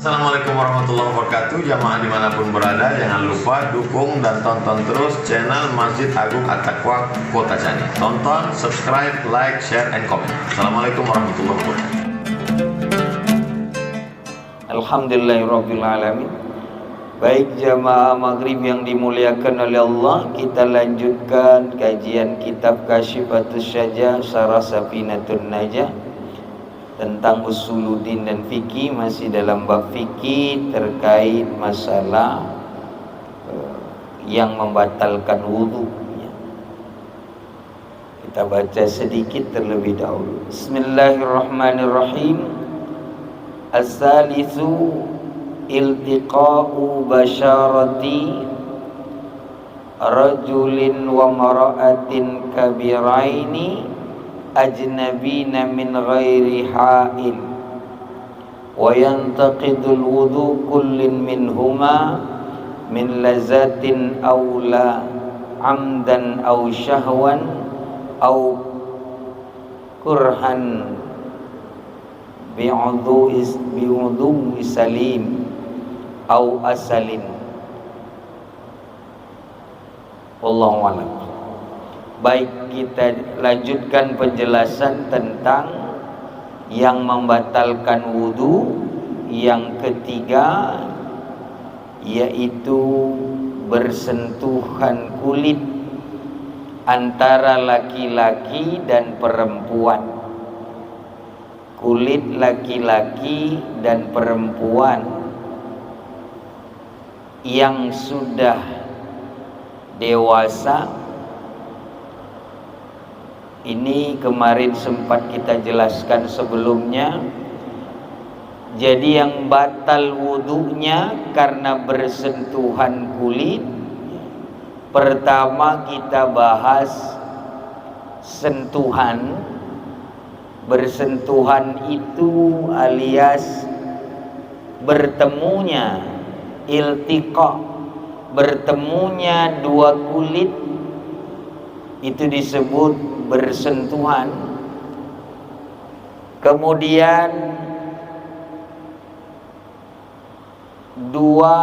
Assalamualaikum warahmatullahi wabarakatuh. Jamaah dimanapun berada, jangan lupa dukung dan tonton terus channel Masjid Agung At-Taqwa Kota Cani. Tonton, subscribe, like, share, and comment. Assalamualaikum warahmatullahi wabarakatuh. Alhamdulillahirrabbilalamin. Baik jamaah maghrib yang dimuliakan oleh Allah, kita lanjutkan kajian kitab Kasyifatus Syajah Syarah Safinatun Najah tentang usuluddin dan fikih, masih dalam bab fikih terkait masalah yang membatalkan wudu. Kita baca sedikit terlebih dahulu. Bismillahirrahmanirrahim. As-salisu iltiqa'u basyarati rajulin wa mara'atin kabiraini ajnabina min ghairi ha'il wa yantaqidul wudu kullin minhuma min lazatin aw la amdan aw syahwan aw kurhan bi'udhu salim aw asalin. Wallahu a'lam. Baik, kita lanjutkan penjelasan tentang yang membatalkan wudu. Yang ketiga yaitu bersentuhan kulit antara laki-laki dan perempuan. Kulit laki-laki dan perempuan yang sudah dewasa. Ini kemarin sempat kita jelaskan sebelumnya. Jadi yang batal wudunya karena bersentuhan kulit. Pertama kita bahas sentuhan. Bersentuhan itu alias bertemunya, iltiqa, bertemunya dua kulit, itu disebut bersentuhan. Kemudian dua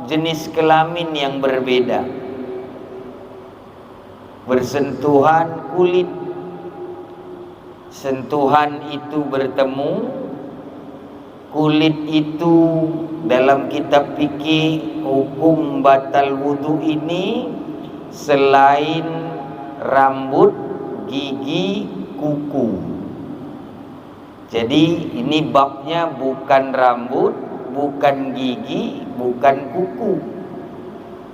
jenis kelamin yang berbeda, bersentuhan kulit. Sentuhan itu bertemu, kulit itu dalam kitab fikih hukum batal wudu ini selain rambut, gigi, kuku. Jadi ini babnya bukan rambut, bukan gigi, bukan kuku.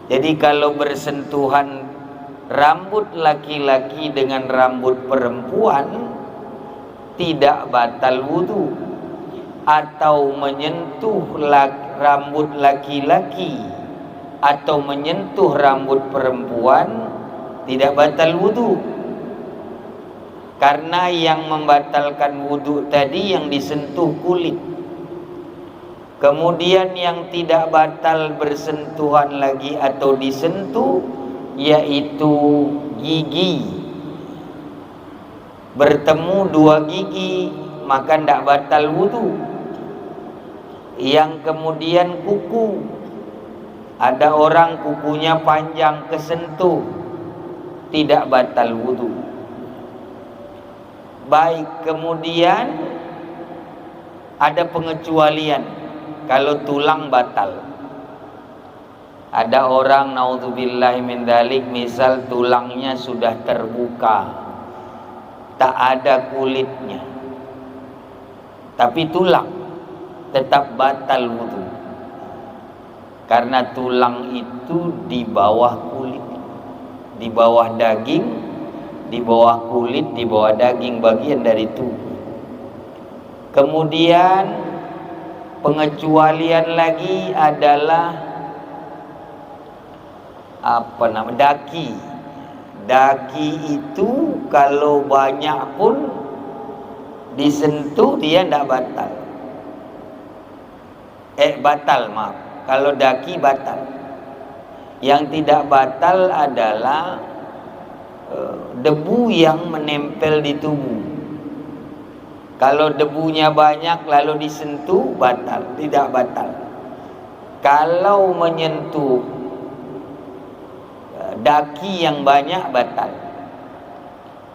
Jadi kalau bersentuhan rambut laki-laki dengan rambut perempuan tidak batal wudu, atau menyentuh rambut laki-laki atau menyentuh rambut perempuan tidak batal wudu, karena yang membatalkan wudu tadi yang disentuh kulit. Kemudian yang tidak batal bersentuhan lagi atau disentuh yaitu gigi. Bertemu dua gigi maka tidak batal wudu. Yang kemudian kuku, ada orang kukunya panjang kesentuh, tidak batal wudu. Baik, kemudian ada pengecualian kalau tulang batal. Ada orang naudzubillahi min dzalik, misal tulangnya sudah terbuka, tak ada kulitnya, tapi tulang, tetap batal wudu. Karena tulang itu di bawah kulit, di bawah daging, di bawah kulit, di bawah daging, bagian dari tubuh. Kemudian pengecualian lagi adalah daki. Daki itu kalau banyak pun disentuh dia tidak batal. Batal, maaf. Kalau daki batal. Yang tidak batal adalah debu yang menempel di tubuh. Kalau debunya banyak lalu disentuh, batal, tidak batal. Kalau menyentuh daki yang banyak, batal.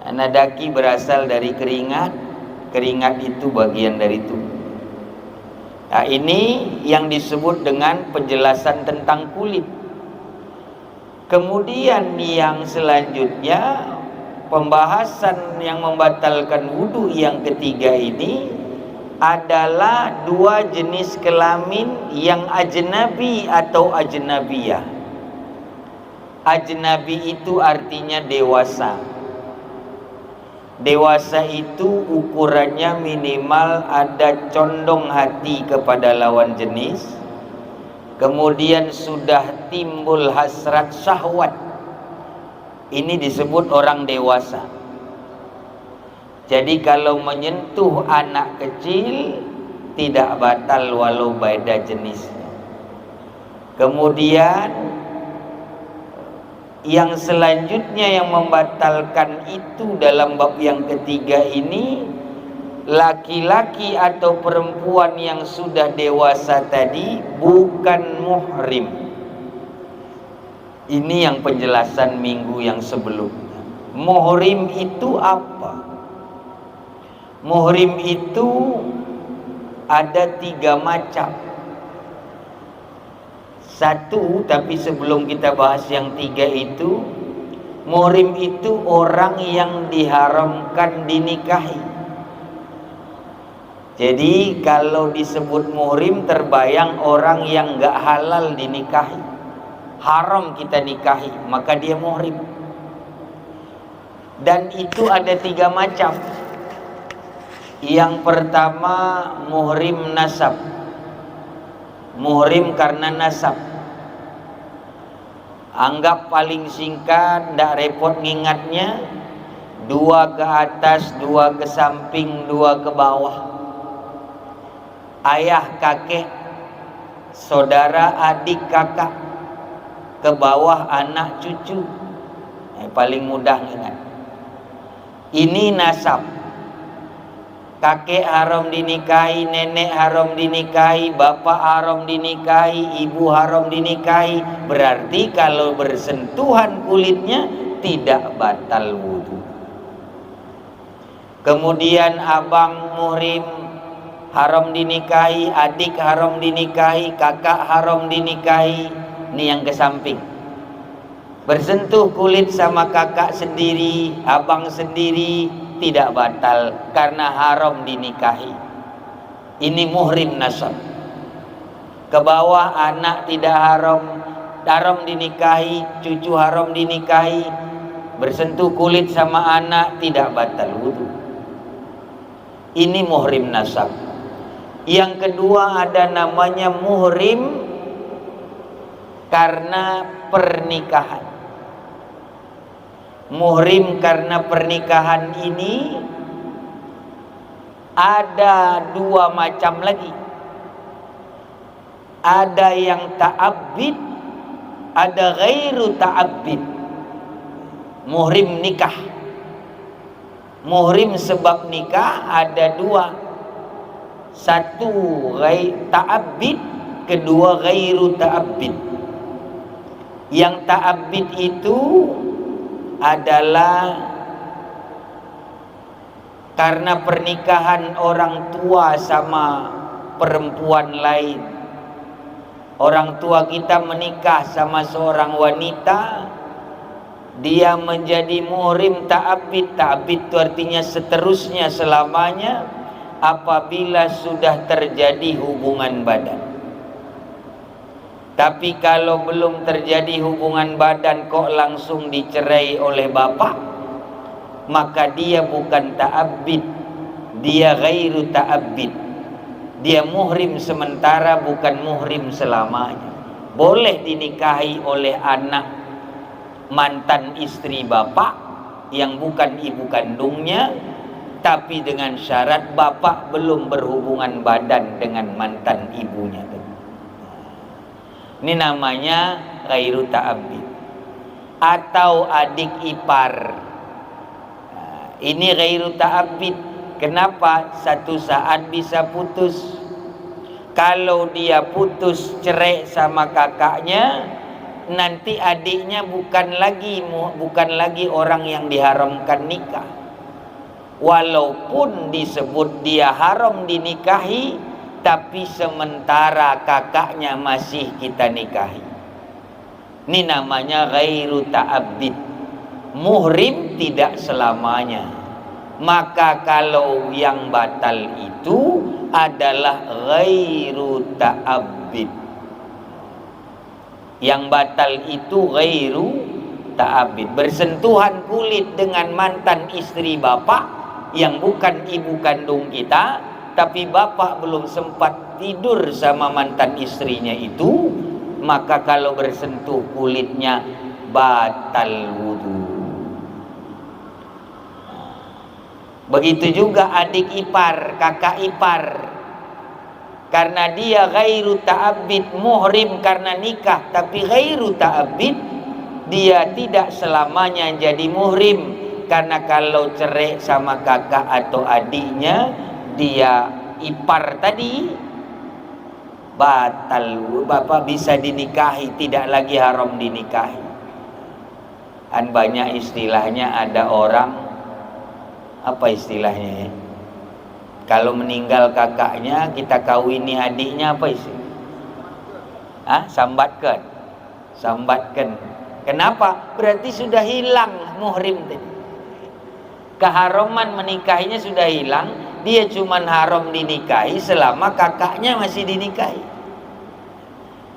Karena daki berasal dari keringat, keringat itu bagian dari tubuh. Nah, ini yang disebut dengan penjelasan tentang kulit. Kemudian yang selanjutnya, pembahasan yang membatalkan wudu yang ketiga ini adalah dua jenis kelamin yang ajnabi atau ajnabiyah. Ajnabi itu artinya dewasa. Dewasa itu ukurannya minimal ada condong hati kepada lawan jenis, kemudian sudah timbul hasrat syahwat. Ini disebut orang dewasa. Jadi kalau menyentuh anak kecil tidak batal walau beda jenisnya. Kemudian yang selanjutnya yang membatalkan itu dalam bab yang ketiga ini, laki-laki atau perempuan yang sudah dewasa tadi bukan muhrim. Ini yang penjelasan minggu yang sebelumnya. Muhrim itu apa? Muhrim itu ada 3 macam. Satu, tapi sebelum kita bahas yang 3 itu, muhrim itu orang yang diharamkan dinikahi. Jadi kalau disebut muhrim terbayang orang yang gak halal dinikahi, haram kita nikahi, maka dia muhrim. Dan itu ada 3 macam. Yang pertama muhrim nasab, muhrim karena nasab. Anggap paling singkat, ndak repot ngingatnya, 2 ke atas, 2 ke samping, 2 ke bawah. Ayah, kakek, saudara, adik, kakak, ke bawah anak, cucu. Paling mudah ingat. Ini nasab. Kakek haram dinikahi, nenek haram dinikahi, bapak haram dinikahi, ibu haram dinikahi. Berarti kalau bersentuhan kulitnya tidak batal wudu. Kemudian abang muhrim haram dinikahi, adik haram dinikahi, kakak haram dinikahi. Ini yang ke samping. Bersentuh kulit sama kakak sendiri, abang sendiri, tidak batal karena haram dinikahi. Ini muhrim nasab. Ke bawah anak tidak haram, haram dinikahi, cucu haram dinikahi. Bersentuh kulit sama anak tidak batal wudu. Ini muhrim nasab. Yang kedua ada namanya muhrim karena pernikahan. Muhrim karena pernikahan ini ada 2 macam lagi. Ada yang ta'abbid, ada ghairu ta'abbid. Muhrim nikah. Muhrim sebab nikah ada 2. Satu ta'abbid, kedua ghairu ta'abbid. Yang ta'abbid itu adalah karena pernikahan orang tua sama perempuan lain. Orang tua kita menikah sama seorang wanita, dia menjadi muhrim ta'abbid. Ta'abbid itu artinya seterusnya selamanya apabila sudah terjadi hubungan badan. Tapi kalau belum terjadi hubungan badan kok langsung dicerai oleh bapak, maka dia bukan ta'abbid, dia ghairu ta'abbid. Dia muhrim sementara, bukan muhrim selamanya. Boleh dinikahi oleh anak mantan istri bapak yang bukan ibu kandungnya, tapi dengan syarat bapak belum berhubungan badan dengan mantan ibunya. Ini namanya ghairu ta'abbid. Atau adik ipar. Ini ghairu ta'abbid. Kenapa? Satu saat bisa putus. Kalau dia putus cerai sama kakaknya, nanti adiknya bukan lagi orang yang diharamkan nikah. Walaupun disebut dia haram dinikahi, tapi sementara kakaknya masih kita nikahi. Ini namanya ghairu ta'abbid. Muhrim tidak selamanya. Maka kalau yang batal itu adalah ghairu ta'abbid. Yang batal itu ghairu ta'abbid. Bersentuhan kulit dengan mantan istri bapak yang bukan ibu kandung kita, tapi bapak belum sempat tidur sama mantan istrinya itu, maka kalau bersentuh kulitnya batal wudu. Begitu juga adik ipar, kakak ipar. Karena dia ghairu ta'abbid, muhrim karena nikah, tapi ghairu ta'abbid, dia tidak selamanya jadi muhrim. Karena kalau cerai sama kakak atau adiknya, dia ipar tadi batal, bapak bisa dinikahi, tidak lagi haram dinikahi. Kan banyak istilahnya, ada orang, apa istilahnya ya? Kalau meninggal kakaknya, kita kawini adiknya, apa istilahnya? Sambatkan. Sambatkan. Kenapa? Berarti sudah hilang muhrim tadi. Keharaman menikahinya sudah hilang. Dia cuman haram dinikahi selama kakaknya masih dinikahi.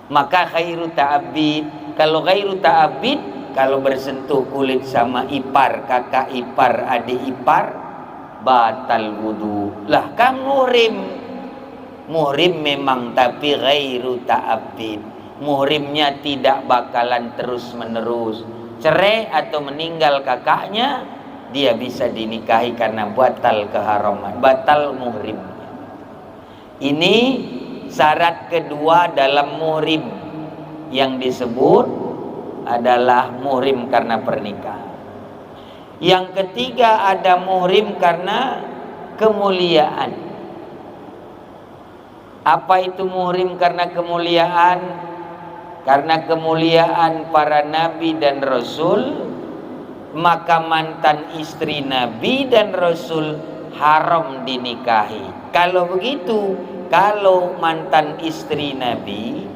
Maka ghairu ta'abbid. Kalau ghairu ta'abbid, kalau bersentuh kulit sama ipar, kakak ipar, adik ipar, batal wudu. Lah kan muhrim. Muhrim memang, tapi ghairu ta'abbid. Muhrimnya tidak bakalan terus menerus. Cerai atau meninggal kakaknya, dia bisa dinikahi karena batal keharaman, batal muhrimnya. Ini syarat kedua dalam muhrim, yang disebut adalah muhrim karena pernikahan. Yang ketiga ada muhrim karena kemuliaan. Apa itu muhrim karena kemuliaan? Karena kemuliaan para nabi dan rasul, maka mantan istri nabi dan rasul haram dinikahi. Kalau begitu, kalau mantan istri nabi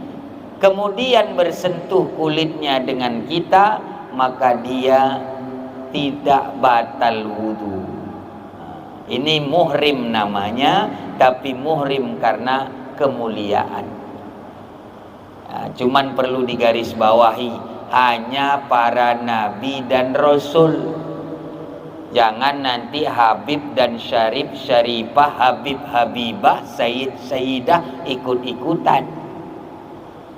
kemudian bersentuh kulitnya dengan kita, maka dia tidak batal wudu. Ini muhrim namanya, tapi muhrim karena kemuliaan. Cuman perlu digarisbawahi, hanya para nabi dan rasul. Jangan nanti Habib dan Syarif, Syarifah, Habib, Habibah, Sayyid, Sayyidah ikut-ikutan.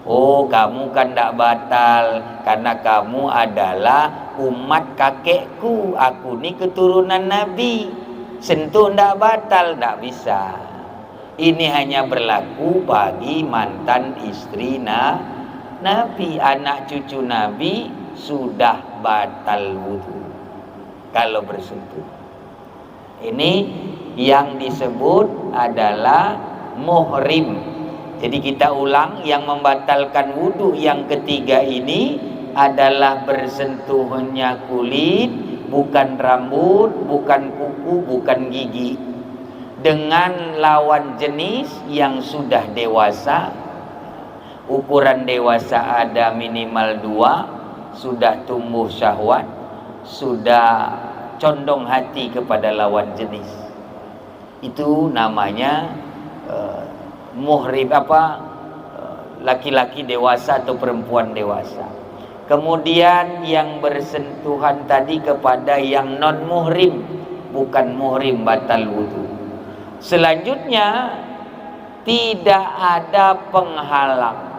Oh, kamu kan tidak batal karena kamu adalah umat kakekku. Aku ni keturunan nabi. Sentuh tidak batal, tidak bisa. Ini hanya berlaku bagi mantan istri nabi. Anak cucu nabi sudah batal wudu kalau bersentuh. Ini yang disebut adalah muhrim. Jadi kita ulang, yang membatalkan wudu yang ketiga ini adalah bersentuhnya kulit, bukan rambut, bukan kuku, bukan gigi, dengan lawan jenis yang sudah dewasa. Ukuran dewasa ada minimal 2, sudah tumbuh syahwat, sudah condong hati kepada lawan jenis. Itu namanya muhrim, laki-laki dewasa atau perempuan dewasa. Kemudian yang bersentuhan tadi kepada yang non muhrim, bukan muhrim, batal wudu. Selanjutnya tidak ada penghalang.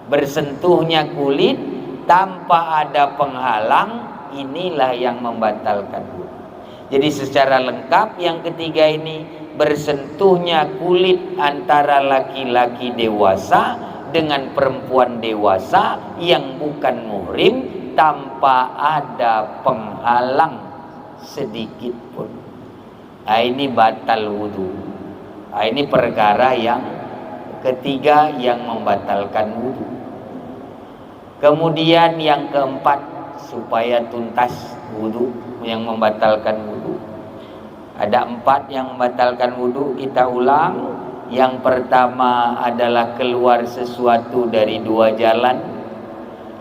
Bersentuhnya kulit tanpa ada penghalang, inilah yang membatalkan wudu. Jadi secara lengkap yang ketiga ini, bersentuhnya kulit antara laki-laki dewasa dengan perempuan dewasa yang bukan muhrim tanpa ada penghalang sedikit pun. Ini batal wudu. Ini perkara yang ketiga yang membatalkan wudu. Kemudian yang keempat, supaya tuntas wudu yang membatalkan wudu. Ada 4 yang membatalkan wudu, kita ulang. Yang pertama adalah keluar sesuatu dari 2 jalan.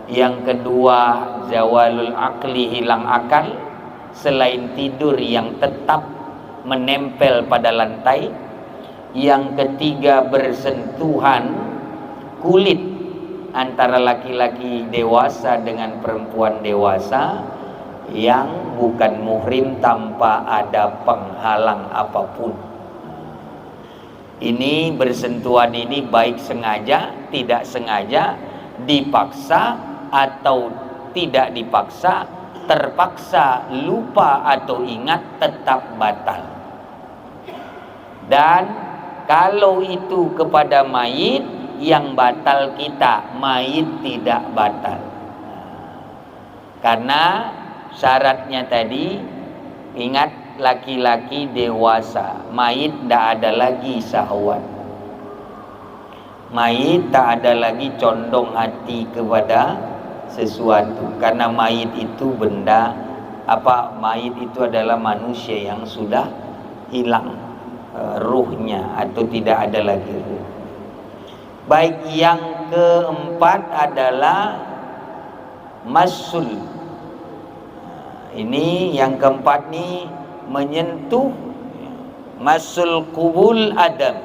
Yang kedua, zawalul akli, hilang akal, selain tidur yang tetap menempel pada lantai. Yang ketiga, bersentuhan kulit antara laki-laki dewasa dengan perempuan dewasa yang bukan muhrim tanpa ada penghalang apapun. Ini bersentuhan ini baik sengaja, tidak sengaja, dipaksa atau tidak dipaksa, terpaksa, lupa atau ingat, tetap batal. Dan kalau itu kepada mayit, yang batal kita, mayit tidak batal. Karena syaratnya tadi, ingat, laki-laki dewasa, mayit tidak ada lagi syahwat, mayit tak ada lagi condong hati kepada sesuatu. Karena mayit itu benda mayit itu adalah manusia yang sudah hilang ruhnya atau tidak ada lagi ruh. Baik, yang keempat adalah masul. Ini yang keempat nih, menyentuh masul kubul adam,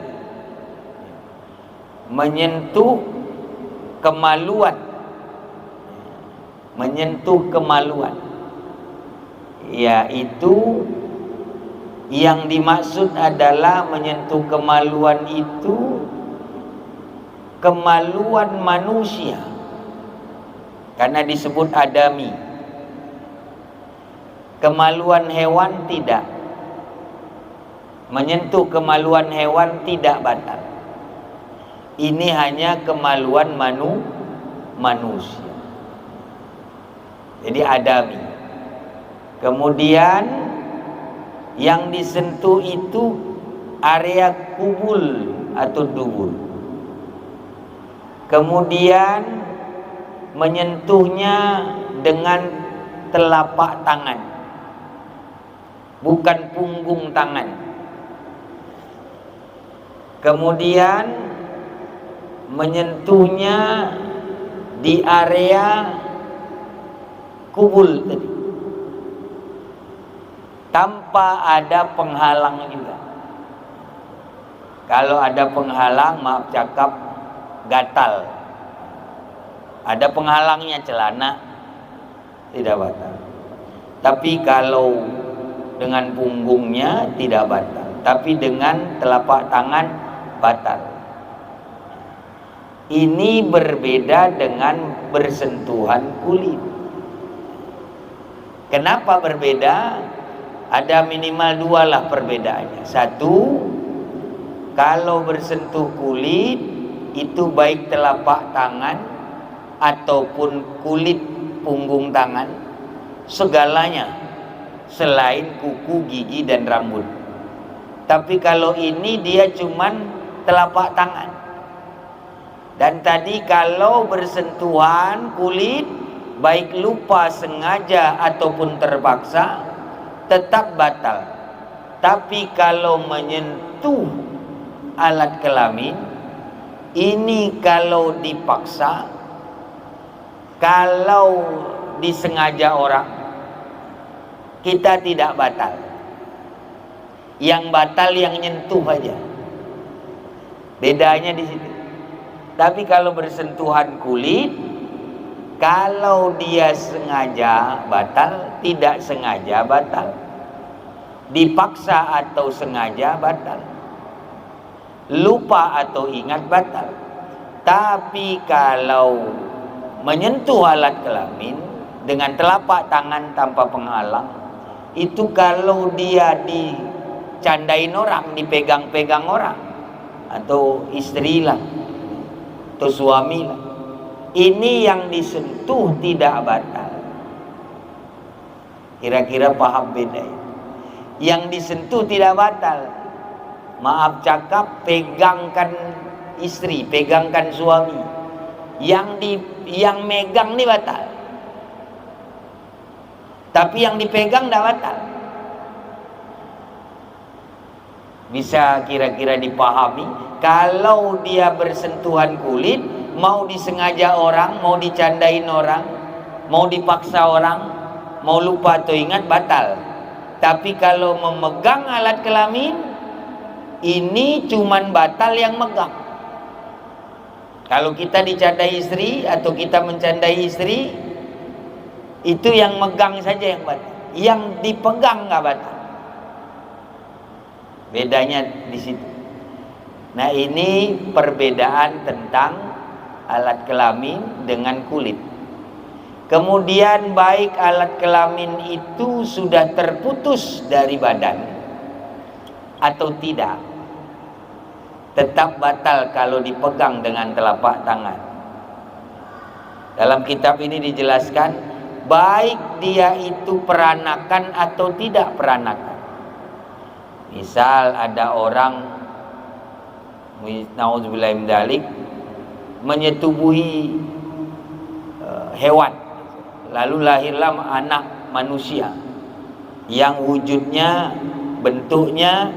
menyentuh kemaluan, menyentuh kemaluan, yaitu yang dimaksud adalah menyentuh kemaluan itu kemaluan manusia, karena disebut adami. Kemaluan hewan tidak. Menyentuh kemaluan hewan tidak batal. Ini hanya kemaluan manusia. Jadi adami. Kemudian yang disentuh itu area kubul atau dubur. Kemudian menyentuhnya dengan telapak tangan, bukan punggung tangan. Kemudian menyentuhnya di area kubul tadi, tanpa ada penghalang juga. Kalau ada penghalang, maaf cakap, gatal. Ada penghalangnya, celana tidak batal. Tapi kalau dengan punggungnya tidak batal, tapi dengan telapak tangan batal. Ini berbeda dengan bersentuhan kulit. Kenapa berbeda? Ada minimal 2 lah perbedaannya. 1, kalau bersentuh kulit itu baik telapak tangan ataupun kulit punggung tangan, segalanya selain kuku, gigi dan rambut. Tapi kalau ini dia cuman telapak tangan. Dan tadi kalau bersentuhan kulit, baik lupa, sengaja ataupun terpaksa, tetap batal. Tapi kalau menyentuh alat kelamin, ini kalau dipaksa, kalau disengaja orang, kita tidak batal. Yang batal yang nyentuh aja. Bedanya di situ. Tapi kalau bersentuhan kulit, kalau dia sengaja batal, tidak sengaja batal. Dipaksa atau sengaja batal. Lupa atau ingat batal. Tapi kalau menyentuh alat kelamin dengan telapak tangan tanpa penghalang, itu kalau dia dicandain orang, dipegang-pegang orang, atau istri lah, atau suami lah, ini yang disentuh tidak batal. Kira-kira paham beda ya? Yang disentuh tidak batal. Maaf cakap, pegangkan istri, pegangkan suami. Yang megang ini batal. Tapi yang dipegang tidak batal. Bisa kira-kira dipahami. Kalau dia bersentuhan kulit, mau disengaja orang, mau dicandain orang, mau dipaksa orang, mau lupa atau ingat, batal. Tapi kalau memegang alat kelamin, ini cuman batal yang megang. Kalau kita dicandai istri atau kita mencandai istri, itu yang megang saja yang batal. Yang dipegang nggak batal. Bedanya di situ. Nah, ini perbedaan tentang alat kelamin dengan kulit. Kemudian baik alat kelamin itu sudah terputus dari badan atau tidak, tetap batal kalau dipegang dengan telapak tangan. Dalam kitab ini dijelaskan, baik dia itu peranakan atau tidak peranakan. Misal ada orang, naudzubillah min dzalik, menyetubuhi hewan, lalu lahirlah anak manusia yang wujudnya, bentuknya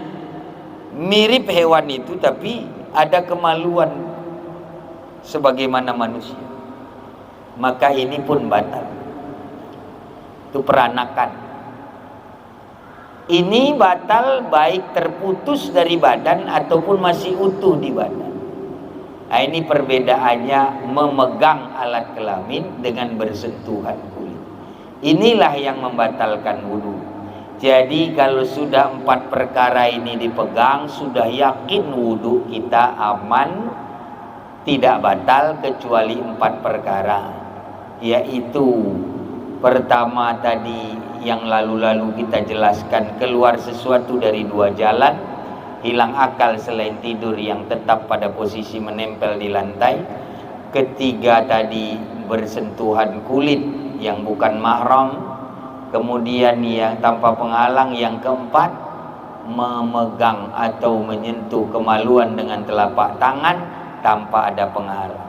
mirip hewan itu, tapi ada kemaluan sebagaimana manusia, maka ini pun batal. Itu peranakan. Ini batal baik terputus dari badan ataupun masih utuh di badan. Nah, ini perbedaannya memegang alat kelamin dengan bersentuhan kulit. Inilah yang membatalkan wudu. Jadi kalau sudah 4 perkara ini dipegang, sudah yakin wudu kita aman, tidak batal kecuali 4 perkara. Yaitu pertama tadi yang lalu-lalu kita jelaskan, keluar sesuatu dari 2 jalan, hilang akal selain tidur yang tetap pada posisi menempel di lantai. Ketiga tadi bersentuhan kulit yang bukan mahram. Kemudian yang tanpa penghalang. Yang keempat, memegang atau menyentuh kemaluan dengan telapak tangan tanpa ada penghalang.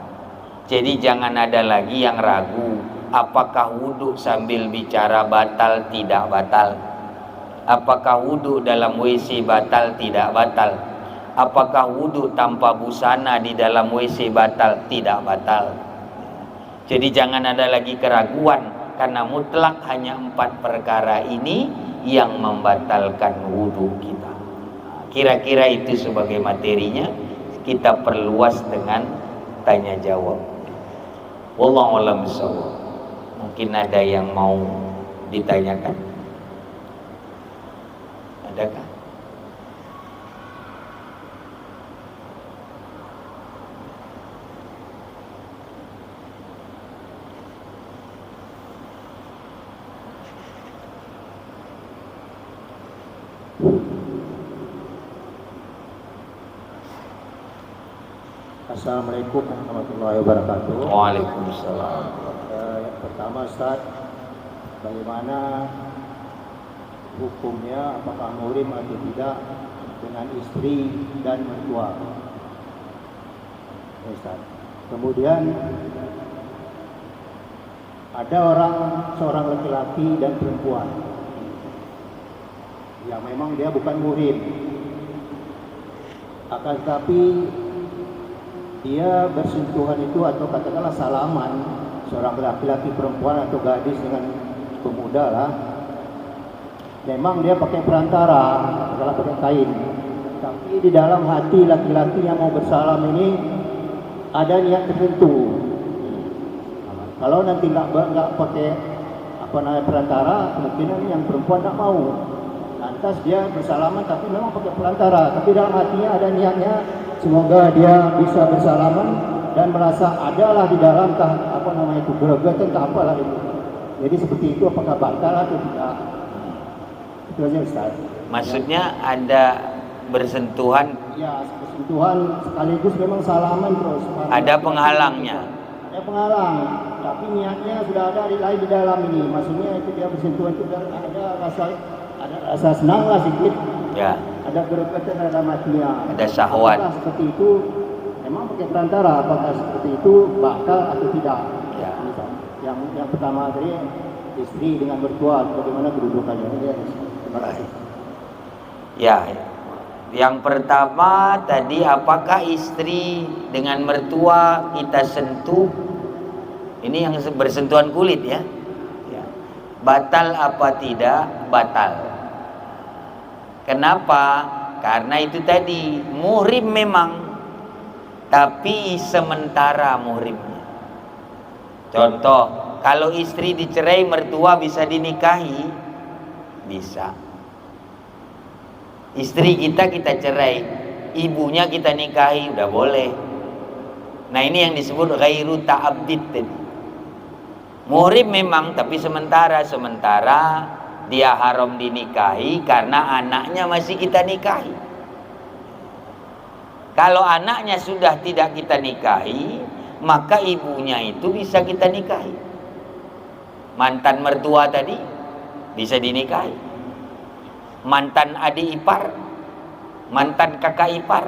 Jadi jangan ada lagi yang ragu, apakah wudhu sambil bicara batal tidak batal? Apakah wudhu dalam WC batal tidak batal? Apakah wudhu tanpa busana di dalam WC batal tidak batal? Jadi jangan ada lagi keraguan, karena mutlak hanya 4 perkara ini yang membatalkan wudhu kita. Kira-kira itu sebagai materinya, kita perluas dengan tanya jawab. Wallahu a'lam bishawab. Mungkin ada yang mau ditanyakan? Adakah? Assalamualaikum warahmatullahi wabarakatuh. Waalaikumsalam. Yang pertama Ustaz, bagaimana hukumnya, apakah muhrim atau tidak dengan istri dan mertua? Ya, Ustaz. Kemudian ada seorang laki-laki dan perempuan yang memang dia bukan muhrim, akan tetapi dia bersentuhan itu atau katakanlah salaman seorang laki-laki perempuan atau gadis dengan pemuda lah, memang dia pakai perantara, katakanlah pakai kain, tapi di dalam hati laki-laki yang mau bersalam ini ada niat tertentu. Kalau nanti nggak pakai perantara, kemungkinan yang perempuan nggak mau, lantas dia bersalaman tapi memang pakai perantara, tapi dalam hatinya ada niatnya semoga dia bisa bersalaman dan merasa adalah di dalam itu gregetan tak apalah itu. Jadi seperti itu, apakah batal atau tidak? Itu aja Ustaz. Maksudnya ada bersentuhan? Ya, bersentuhan sekaligus memang salaman terus. Ada penghalangnya? Ada penghalang, tapi niatnya sudah ada di dalam ini. Maksudnya itu dia bersentuhan itu ada rasa ada rasa senang lah sedikit, Ya, ada kedekatan, ada matinya. ada syahwat. Apakah seperti itu? Memang pakai perantara. Apakah seperti itu bakal atau tidak? Ya. Yang pertama tadi istri dengan mertua, bagaimana kedudukannya? Ya, terima kasih. Ya, yang pertama tadi, apakah istri dengan mertua kita sentuh? Ini yang bersentuhan kulit ya. Ya. Batal apa tidak? Batal. Kenapa? Karena itu tadi muhrim memang, tapi sementara muhrimnya. Contoh, kalau istri dicerai, mertua bisa dinikahi? Bisa. Istri kita cerai, ibunya kita nikahi, udah boleh. Nah ini yang disebut ghairu ta'abbid tadi. Muhrim memang, tapi sementara dia haram dinikahi karena anaknya masih kita nikahi. Kalau anaknya sudah tidak kita nikahi, maka ibunya itu bisa kita nikahi. Mantan mertua tadi bisa dinikahi. Mantan adik ipar, mantan kakak ipar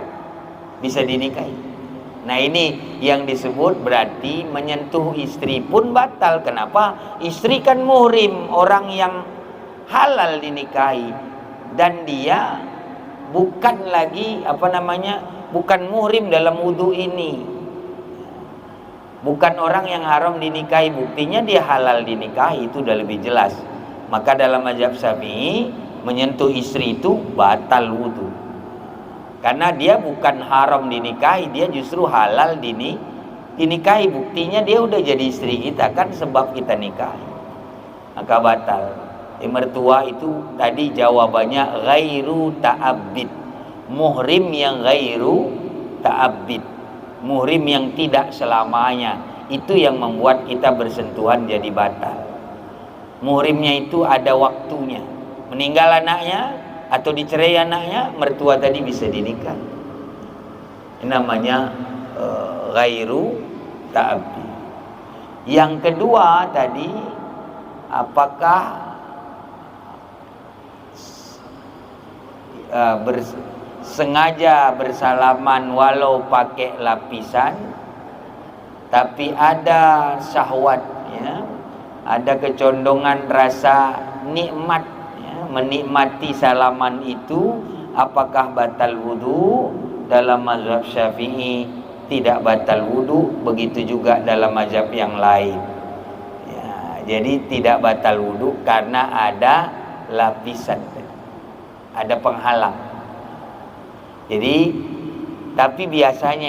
bisa dinikahi. Nah ini yang disebut berarti menyentuh istri pun batal. Kenapa? Istri kan muhrim, orang yang halal dinikahi, dan dia bukan lagi bukan muhrim dalam wudhu ini, bukan orang yang haram dinikahi. Buktinya dia halal dinikahi, itu udah lebih jelas. Maka dalam mazhab Syafi'i menyentuh istri itu batal wudhu, karena dia bukan haram dinikahi, dia justru halal dinikahi. Buktinya dia udah jadi istri kita kan, sebab kita nikahi, maka batal. Mertua itu tadi jawabannya ghairu ta'abbid, muhrim yang ghairu ta'abbid, muhrim yang tidak selamanya. Itu yang membuat kita bersentuhan jadi batal. Muhrimnya itu ada waktunya. Meninggal anaknya atau dicerai anaknya, mertua tadi bisa dinikah. Ini namanya ghairu ta'abbid. Yang kedua tadi, apakah sengaja bersalaman walau pakai lapisan, tapi ada syahwat ya, ada kecondongan rasa nikmat ya, menikmati salaman itu, apakah batal wudu? Dalam mazhab Syafi'i tidak batal wudu, begitu juga dalam mazhab yang lain ya. Jadi tidak batal wudu karena ada lapisan, ada penghalang. Jadi tapi biasanya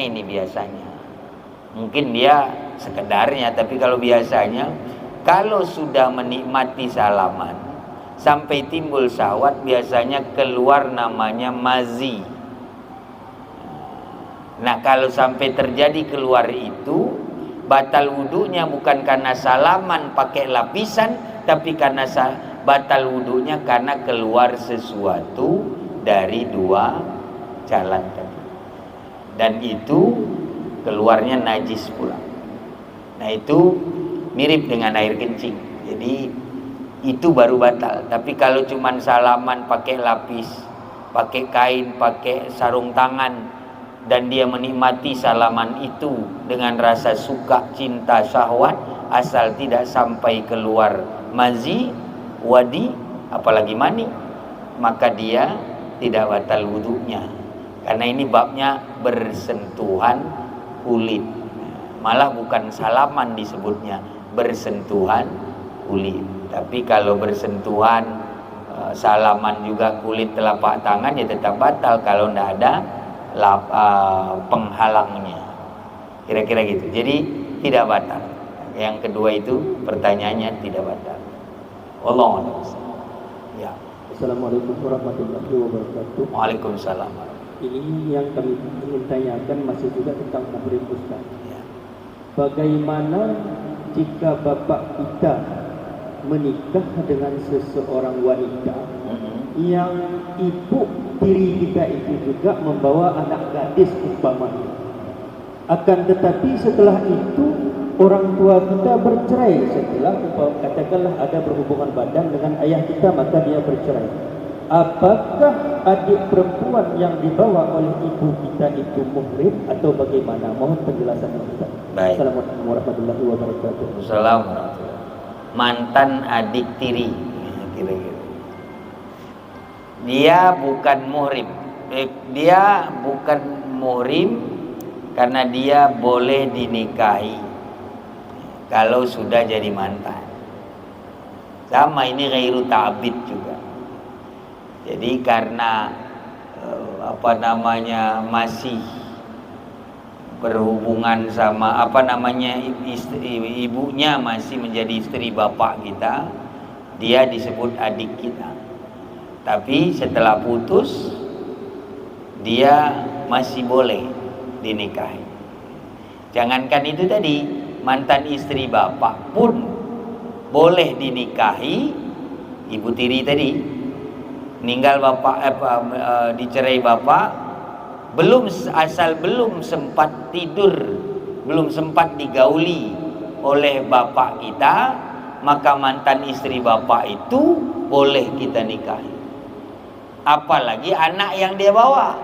mungkin dia sekedarnya, tapi kalau biasanya, kalau sudah menikmati salaman sampai timbul syahwat, biasanya keluar namanya mazi. Nah kalau sampai terjadi keluar itu, batal wudunya bukan karena salaman pakai lapisan, tapi karena batal wudunya karena keluar sesuatu dari dua jalan tadi, dan itu keluarnya najis pula. Nah itu mirip dengan air kencing, jadi itu baru batal. Tapi kalau cuman salaman pakai lapis, pakai kain, pakai sarung tangan, dan dia menikmati salaman itu dengan rasa suka, cinta, syahwat, asal tidak sampai keluar mazi, wadi, apalagi mani, maka dia tidak batal wudunya. Karena ini babnya bersentuhan kulit, malah bukan salaman disebutnya, bersentuhan kulit. Tapi kalau bersentuhan salaman juga kulit telapak tangan, ya tetap batal kalau tidak ada penghalangnya. Kira-kira gitu. Jadi tidak batal. Yang kedua itu pertanyaannya tidak batal. Wallahu a'lam. Ya. Assalamualaikum warahmatullahi wabarakatuh. Waalaikumsalam. Ini yang kami ingin tanyakan masih juga tentang muhrim, Ustaz. Ya. Bagaimana jika bapak kita menikah dengan seseorang wanita yang ibu tiri kita itu juga membawa anak gadis umpamanya, akan tetapi setelah itu orang tua kita bercerai, setelah katakanlah ada berhubungan badan dengan ayah kita, maka dia bercerai. apakah adik perempuan yang dibawa oleh ibu kita itu muhrim atau bagaimana? Mohon penjelasannya Ustaz. Baik. Assalamualaikum warahmatullahi wabarakatuh. Assalamualaikum. Mantan adik tiri, kira-kira. Dia bukan muhrim. Dia bukan muhrim karena dia boleh dinikahi kalau sudah jadi mantan. Sama ini ghairu ta'bid juga. Jadi karena masih berhubungan sama ibunya masih menjadi istri bapak kita, dia disebut adik kita. Tapi setelah putus dia masih boleh dinikahi. Jangankan itu tadi, mantan istri bapak pun boleh dinikahi ibu tiri tadi. Meninggal bapak, dicerai bapak, belum sempat tidur, belum sempat digauli oleh bapak kita, maka mantan istri bapak itu boleh kita nikahi. Apalagi anak yang dia bawa,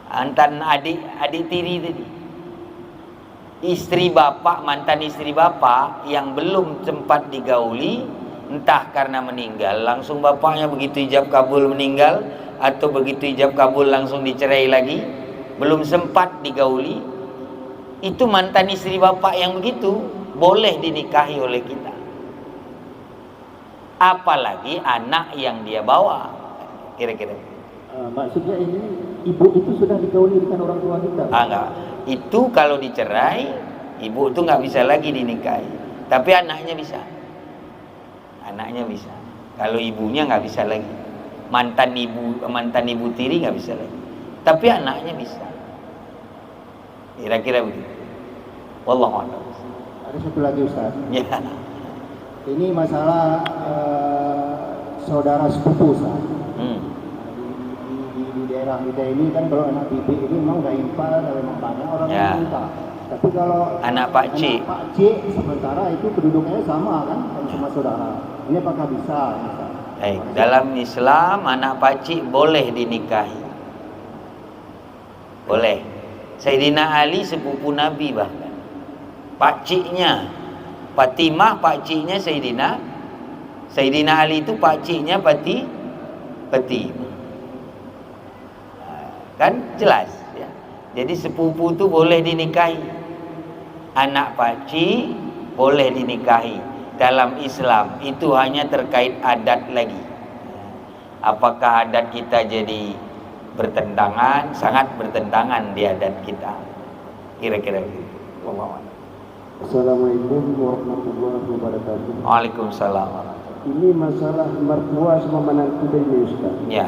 mantan adik tiri tadi. Istri bapak, mantan istri bapak yang belum sempat digauli, entah karena meninggal, langsung bapaknya begitu ijab kabul meninggal, atau begitu ijab kabul langsung dicerai lagi, belum sempat digauli, itu mantan istri bapak yang begitu boleh dinikahi oleh kita. Apalagi anak yang dia bawa, kira-kira. Maksudnya ini ibu itu sudah digauli dengan orang tua kita? Enggak. Itu kalau dicerai, ibu itu nggak bisa lagi dinikahi. Tapi anaknya bisa. Anaknya bisa. Kalau ibunya nggak bisa lagi. Mantan ibu tiri nggak bisa lagi. Tapi anaknya bisa. Kira-kira begitu. Wallahu a'lam. Ada satu lagi Ustaz. Ya. Ini masalah saudara sepupu Ustaz. Di daerah kita ini kan kalau anak bibi ini memang udah impal, memang banyak orang yang minta. Tapi kalau anak Pak C sementara itu kedudukannya sama kan sama saudara. Ini apakah bisa? Baik, dalam Islam anak pakcik boleh dinikahi. Boleh. Sayyidina Ali sepupu Nabi bahkan. Pakciknya Fatimah, pakciknya Sayyidina Ali itu pakciknya Fatimah. Kan jelas ya. Jadi sepupu itu boleh dinikahi. Anak pakcik boleh dinikahi. Dalam Islam itu hanya terkait adat lagi. Apakah adat kita jadi bertentangan? Sangat bertentangan di adat kita. Kira-kira begitu. Assalamualaikum warahmatullahi wabarakatuh. Waalaikumsalam. Ini masalah mertua sama menantu dari Ustaz. Ya.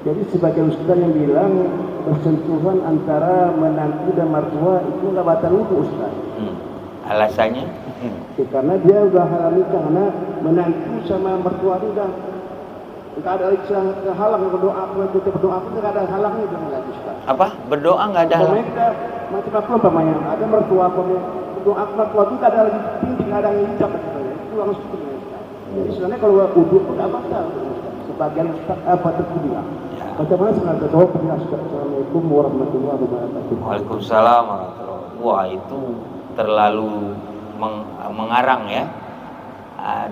Jadi sebagian Ustaz yang bilang bersentuhan antara menantu dan mertua itu nggak batal wudu Ustaz. Alasannya? Ya, karena dia udah halal nikah, karena menantu sama mertua itu udah nggak ada halang berdoa, kita berdoa pun nggak ada halangnya itu lagi Ustaz. Apa? Berdoa nggak ada halang? Macam apa umpamanya? Ada mertua berdoa mertua itu nggak ada lagi tinggi, nggak ada yang hijab gitu ya. Itu langsung Ustaz. Jadi sebenarnya kalau wudu pun nggak batal Ustaz. Sebagian Ustaz terbilang. Bagaimana sebenarnya doa penjelasan? Assalamualaikum warahmatullahi wabarakatuh. Waalaikumsalam warahmatullahi wabarakatuh. Wah, itu terlalu mengarang ya.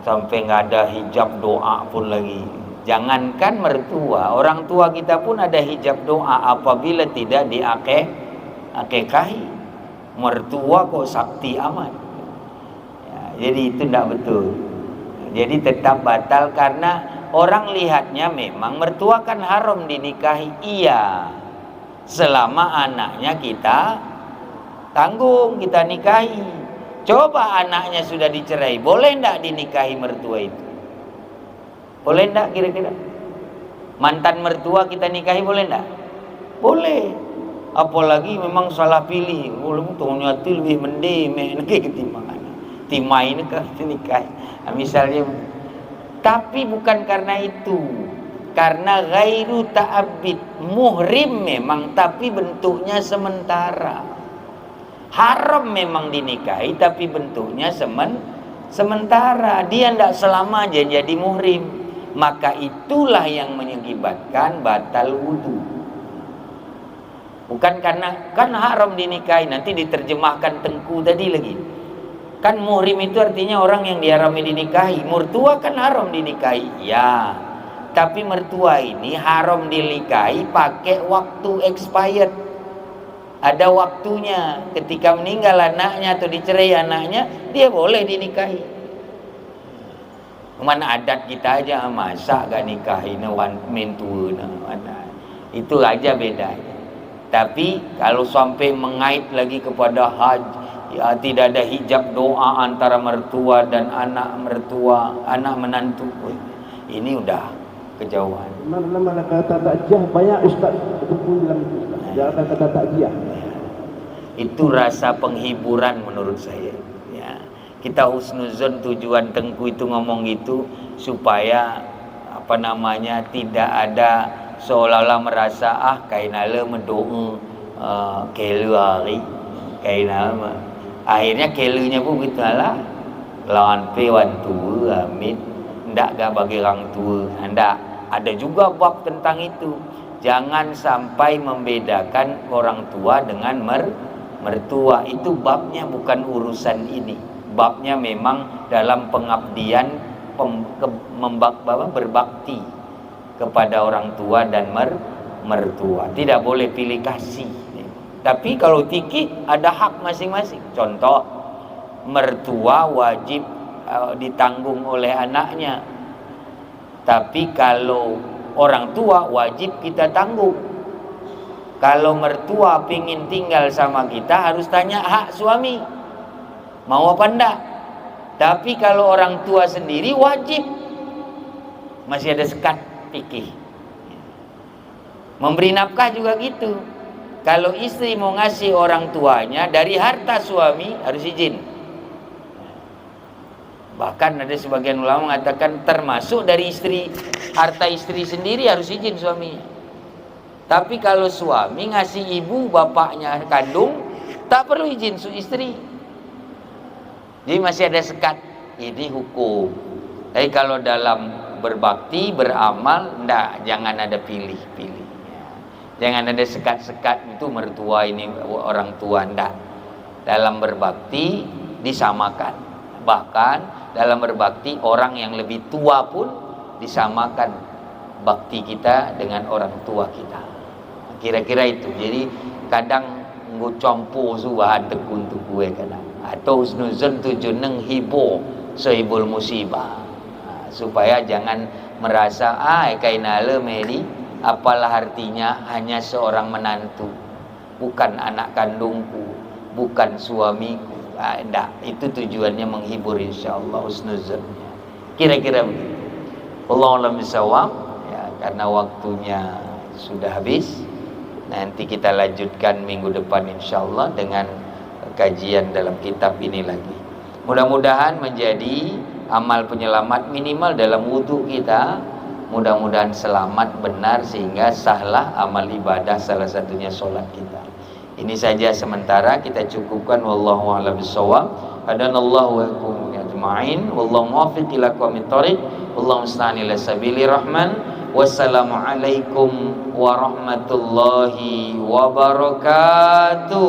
Sampai nggak ada hijab doa pun lagi. Jangankan mertua, orang tua kita pun ada hijab doa apabila tidak diakekahi. Mertua kok sakti amat ya, jadi itu tidak betul. Jadi tetap batal karena orang lihatnya memang mertua kan haram dinikahi. Iya, selama anaknya kita tanggung, kita nikahi. Coba anaknya sudah dicerai, boleh enggak dinikahi mertua itu? Boleh enggak kira-kira? Mantan mertua kita nikahi boleh enggak? Boleh. Apalagi memang salah pilih. Ternyata lebih mendeme ketimbang anak. Timai ini kan dinikahi. Misalnya. Tapi bukan karena itu. Karena ghairu ta'abid, muhrim memang, tapi bentuknya sementara. Haram memang dinikahi, tapi bentuknya sementara. Dia tidak selama aja jadi muhrim. maka itulah yang mengakibatkan batal wudu. Bukan karena kan haram dinikahi, nanti diterjemahkan Tengku tadi lagi. Kan muhrim itu artinya orang yang diharami dinikahi. Mertua kan haram dinikahi, ya. Tapi mertua ini haram dinikahi pakai waktu expired. Ada waktunya. Ketika meninggal anaknya atau dicerai anaknya, dia boleh dinikahi. Mana adat kita aja, masa gak nikahin mentua mana. Itu aja bedanya. Tapi kalau sampai mengait lagi kepada haji, ya, tidak ada hijab doa antara mertua dan anak mertua, anak menantu. Ini udah kejauhan. Mana kata takjiah banyak ustaz berkumpul dalam itu. Jangan kata takjiah. Itu rasa penghiburan menurut saya. Ya. Kita husnuzon, tujuan Tengku itu ngomong gitu supaya apa namanya tidak ada seolah-olah merasa kainala mendoa kelu hari kainala. Akhirnya kelunya pun begitulah. Lawan pewan tua amin. Ndak gak bagi orang tua. Ndak. Ada juga bab tentang itu. Jangan sampai membedakan orang tua dengan mertua. Itu babnya bukan urusan ini. Babnya memang dalam pengabdian berbakti kepada orang tua dan mertua. Tidak boleh pilih kasih. Tapi kalau fikih ada hak masing-masing. Contoh, mertua wajib ditanggung oleh anaknya. Tapi kalau orang tua wajib kita tanggung. Kalau mertua pingin tinggal sama kita harus tanya hak suami. Mau apa enggak? Tapi kalau orang tua sendiri wajib. Masih ada sekat fikih. Memberi nafkah juga gitu. Kalau istri mau ngasih orang tuanya dari harta suami harus izin. Bahkan ada sebagian ulama mengatakan termasuk dari istri, harta istri sendiri harus izin suaminya. Tapi kalau suami ngasih ibu bapaknya kandung, tak perlu izin istri. Jadi masih ada sekat. Ini hukum. Tapi kalau dalam berbakti, beramal, enggak, jangan ada pilih-pilih. Jangan ada sekat-sekat itu mertua ini orang tua, enggak. Dalam berbakti disamakan. Bahkan dalam berbakti orang yang lebih tua pun disamakan bakti kita dengan orang tua kita. Kira-kira itu. Jadi kadang nggo campur subahan tekun tu kue kadang. Atau husnuzon tujuan neng hibur sehibul musibah. Supaya jangan merasa kainale meli apalah artinya hanya seorang menantu, bukan anak kandungku, bukan suamiku. Enggak, itu tujuannya menghibur insyaallah husnuzonnya. Kira-kira begitu. Wallahu a'lam bishawab. Ya, karena waktunya sudah habis. Nanti kita lanjutkan minggu depan insyaallah dengan kajian dalam kitab ini lagi. Mudah-mudahan menjadi amal penyelamat minimal dalam wudu kita. Mudah-mudahan selamat benar sehingga sahlah amal ibadah, salah satunya solat kita. Ini saja sementara, kita cukupkan. Wallahu a'lam bishawab. Hadanallahu wa iyyakum ajma'in. Wallahu muwaffiq ila aqwamit thoriq. Wallahu musta'an ila sabili rahman. Wassalamualaikum warahmatullahi wabarakatuh.